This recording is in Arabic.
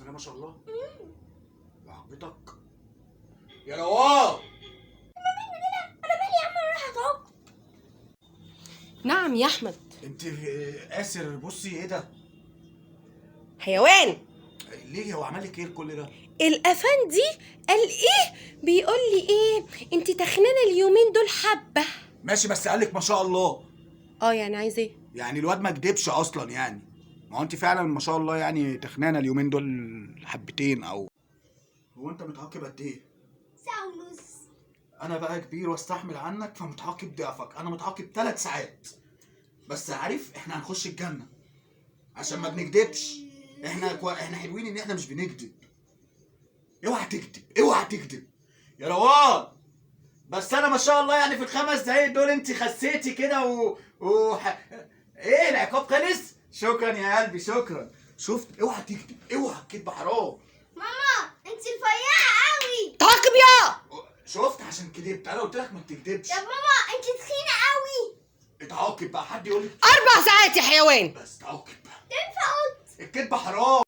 الله ما شاء الله. وعجبتك يا روان؟ نعم يا احمد. انت قاسر. بصي ايه ده؟ حيوان. ليه هو عمل لك ايه كل ده؟ الافندي قال ايه؟ بيقول لي ايه؟ انت تخنانه اليومين دول حبه. ماشي بس قال لك ما شاء الله. يعني عايز ايه؟ يعني الواد ما كدبش اصلا يعني. ما هو انت فعلا ما شاء الله يعني تخنانه اليومين دول حبتين او. هو انت متعاقب قد ايه؟ ساعة ونص. انا بقى كبير واستحمل عنك فمتعاقب ضعفك. انا متعاقب 3 ساعات. بس عارف احنا هنخش الجنه عشان ما بنكدبش. احنا حلوين ان احنا مش بنكدب. اوعى تكدب اوعى تكدب يا روان. بس انا ما شاء الله يعني في ال5 دقايق دول انت خسيتي كده ايه العقاب خلص؟ شكرا يا قلبي شكرا. شفت؟ اوعى تكدب اوعى الكدب حرام. ماما انت رفيعة قوي. تعاقب يا. شفت؟ عشان كدبت. انا قلت لك ما بتكدبش. يا ماما انت تخينة قوي. اتعاقب بقى. حد يقول لك 4 ساعات يا حيوان. بس تعاقب بقى. تنفع الكدب حرام.